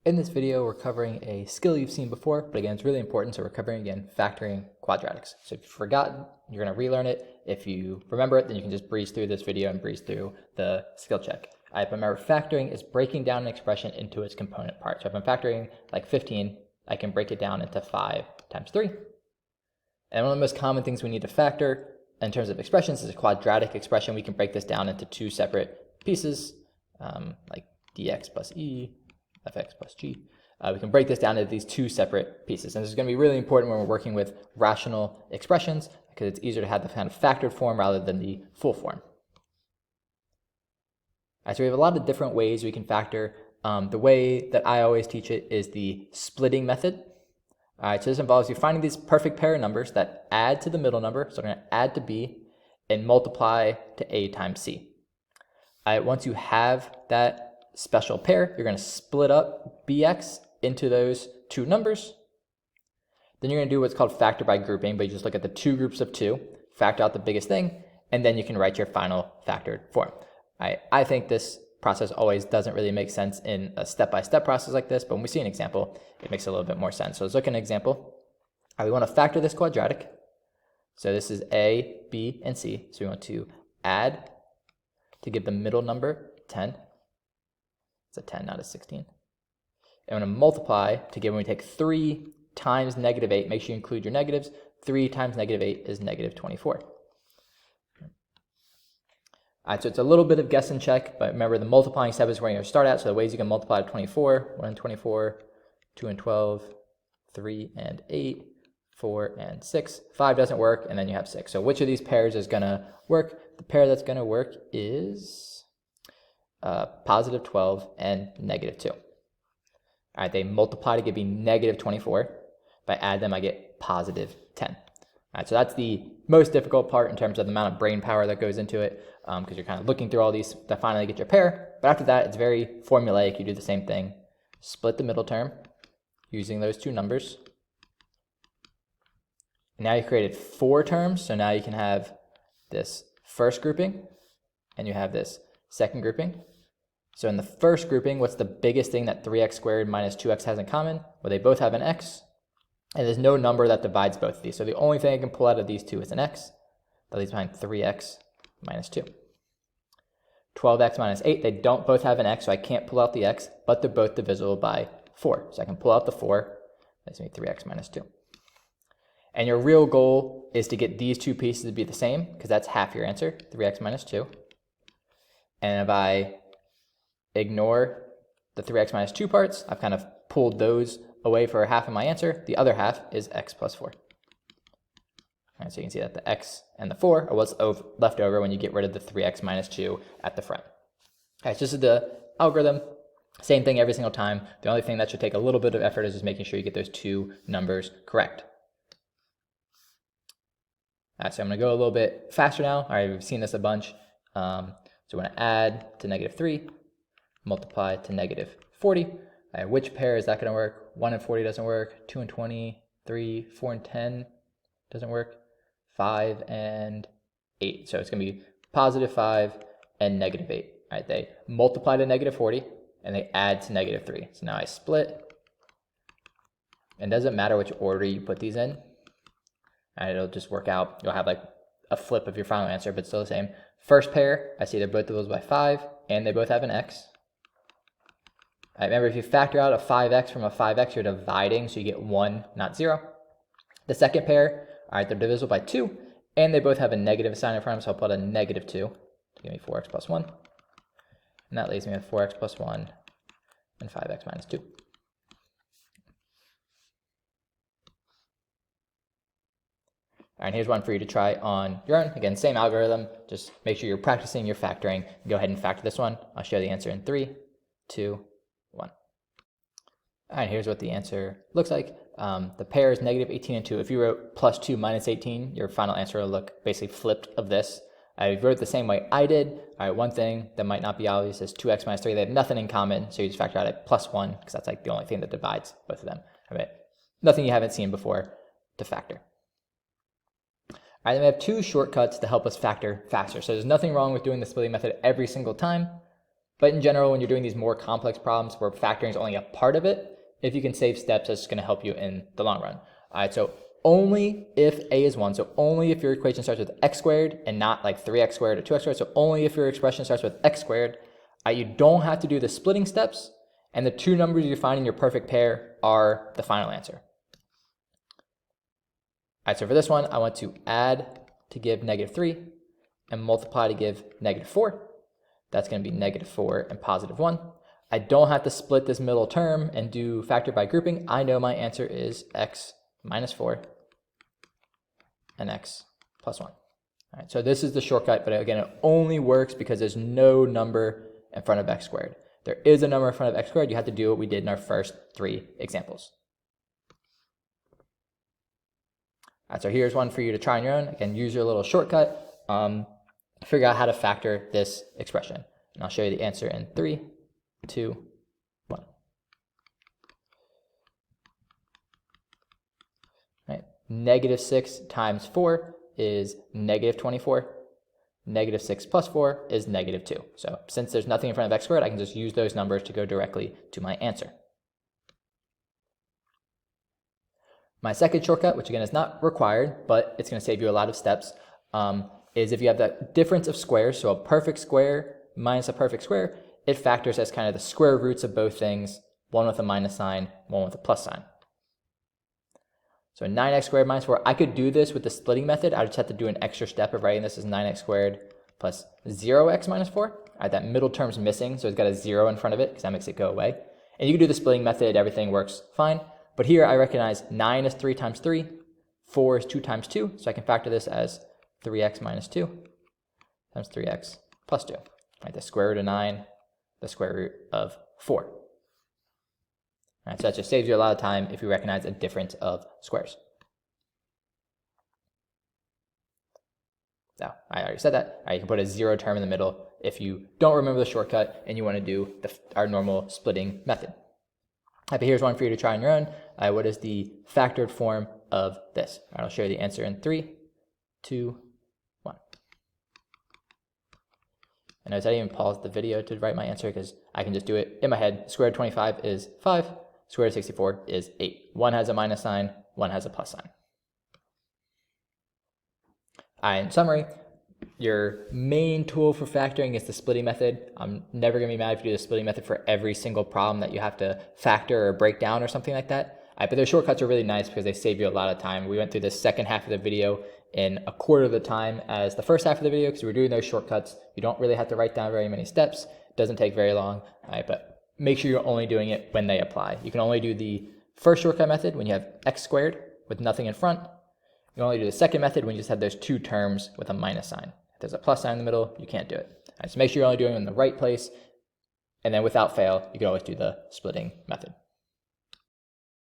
In this video, we're covering a skill you've seen before, but again, it's really important, so we're covering again factoring quadratics. So if you've forgotten, you're going to relearn it. If you remember it, then you can just breeze through this video and breeze through the skill check. I remember factoring is breaking down an expression into its component parts. So if I'm factoring like 15, I can break it down into 5 times 3. And one of the most common things we need to factor in terms of expressions is a quadratic expression. We can break this down into 2 separate pieces, like dx plus e, fx plus g. We can break this down into these 2 separate pieces. And this is going to be really important when we're working with rational expressions because it's easier to have the kind of factored form rather than the full form. All right, so we have a lot of different ways we can factor. The way that I always teach it is the splitting method. All right, so this involves you finding these perfect pair of numbers that add to the middle number. So we're going to add to b and multiply to a times c. All right, once you have that special pair, you're going to split up bx into those 2 numbers. Then you're going to do what's called factor by grouping, but you just look at the 2 groups of 2, factor out the biggest thing, and then you can write your final factored form. I think this process always doesn't really make sense in a step-by-step process like this, but when we see an example, it makes a little bit more sense. So let's look at an example. We want to factor this quadratic. So this is a, b, and c. So we want to add to give the middle number 10. It's a 10, not a 16. And I'm going to multiply to give, when we take 3 times negative 8, make sure you include your negatives. 3 times negative 8 is negative 24. All right, so it's a little bit of guess and check, but remember the multiplying step is where you're going to start at. So the ways you can multiply to 24, 1 and 24, 2 and 12, 3 and 8, 4 and 6. 5 doesn't work, and then you have 6. So which of these pairs is going to work? The pair that's going to work is positive 12 and negative 2. All right, they multiply to give me negative 24. If I add them, I get positive 10. All right, so that's the most difficult part in terms of the amount of brain power that goes into it, because you're kind of looking through all these to finally get your pair. But after that, it's very formulaic. You do the same thing. Split the middle term using those 2 numbers. And now you created 4 terms, so now you can have this first grouping, and you have this second grouping. So in the first grouping, what's the biggest thing that 3x squared minus 2x has in common? Well, they both have an x, and there's no number that divides both of these. So the only thing I can pull out of these 2 is an x. That leaves behind 3x minus 2. 12x minus 8, they don't both have an x, so I can't pull out the x, but they're both divisible by 4. So I can pull out the 4, that's going to be 3x minus 2. And your real goal is to get these 2 pieces to be the same, because that's half your answer, 3x minus 2. And if I ignore the 3x minus 2 parts, I've kind of pulled those away for half of my answer. The other half is x plus 4. All right, so you can see that the x and the 4 are what's left over when you get rid of the 3x minus 2 at the front. All right, so this is the algorithm. Same thing every single time. The only thing that should take a little bit of effort is just making sure you get those 2 numbers correct. All right, so I'm going to go a little bit faster now. All right, we've seen this a bunch. So we're going to add to negative 3, multiply to negative 40. All right, which pair is that going to work? 1 and 40 doesn't work. 2 and 20, 3, 4 and 10 doesn't work. 5 and 8. So it's going to be positive 5 and negative 8. All right, they multiply to negative 40 and they add to negative 3. So now I split. And it doesn't matter which order you put these in. All right, it'll just work out. You'll have like a flip of your final answer, but still the same. First pair, I see they're both divisible by 5 and they both have an x. All right, remember, if you factor out a 5x from a 5x, you're dividing, so you get 1, not 0. The second pair, all right, they're divisible by 2, and they both have a negative sign in front of them, so I'll put a negative 2 to give me 4x plus 1. And that leaves me with 4x plus 1 and 5x minus 2. All right, here's one for you to try on your own. Again, same algorithm. Just make sure you're practicing your factoring. Go ahead and factor this one. I'll show the answer in 3, 2, 1. All right, here's what the answer looks like. The pair is negative 18 and 2. If you wrote plus 2 minus 18, your final answer will look basically flipped of this. I wrote it the same way I did. All right, one thing that might not be obvious is 2x minus 3. They have nothing in common, so you just factor out at plus 1, because that's like the only thing that divides both of them. All right, nothing you haven't seen before to factor. All right, then we have 2 shortcuts to help us factor faster. So there's nothing wrong with doing the splitting method every single time. But in general, when you're doing these more complex problems where factoring is only a part of it, if you can save steps, that's going to help you in the long run. All right, so only if a is 1, so only if your equation starts with x squared and not like 3x squared or 2x squared, so only if your expression starts with x squared, you don't have to do the splitting steps, and the two numbers you find in your perfect pair are the final answer. All right, so for this one, I want to add to give -3 and multiply to give -4. That's going to be -4 and +1. I don't have to split this middle term and do factor by grouping. I know my answer is x minus 4 and x plus 1. All right, so this is the shortcut, but again, it only works because there's no number in front of x squared. There is a number in front of x squared. You have to do what we did in our first 3 examples. All right, so here's one for you to try on your own. Again, use your little shortcut. Figure out how to factor this expression. And I'll show you the answer in 3, 2, 1. All right. -6 times 4 is -24. -6 plus 4 is -2. So since there's nothing in front of x squared, I can just use those numbers to go directly to my answer. My second shortcut, which again is not required, but it's going to save you a lot of steps, is if you have the difference of squares, so a perfect square minus a perfect square, it factors as kind of the square roots of both things, one with a minus sign, one with a plus sign. So 9x squared minus 4, I could do this with the splitting method. I just have to do an extra step of writing this as 9x squared plus 0x minus 4. All right, that middle term's missing, so it's got a 0 in front of it because that makes it go away. And you can do the splitting method, everything works fine. But here I recognize 9 is 3 times 3, 4 is 2 times 2, so I can factor this as 3x minus 2 times 3x plus 2. Right, the square root of 9, the square root of 4. Right, so that just saves you a lot of time if you recognize a difference of squares. Now, I already said that. Right, you can put a 0 term in the middle if you don't remember the shortcut and you want to do our normal splitting method. Right, but here's one for you to try on your own. What is the factored form of this? Right, I'll show you the answer in 3, 2, 1. And notice I didn't even pause the video to write my answer because I can just do it in my head. Square root of 25 is 5. Square root of 64 is 8. One has a minus sign, one has a plus sign. In summary, your main tool for factoring is the splitting method. I'm never going to be mad if you do the splitting method for every single problem that you have to factor or break down or something like that. But those shortcuts are really nice because they save you a lot of time. We went through the second half of the video in a quarter of the time as the first half of the video because we're doing those shortcuts. You don't really have to write down very many steps. It doesn't take very long, but make sure you're only doing it when they apply. You can only do the first shortcut method when you have x squared with nothing in front. You can only do the second method when you just have those two terms with a minus sign. If there's a plus sign in the middle, you can't do it. So make sure you're only doing it in the right place, and then without fail, you can always do the splitting method.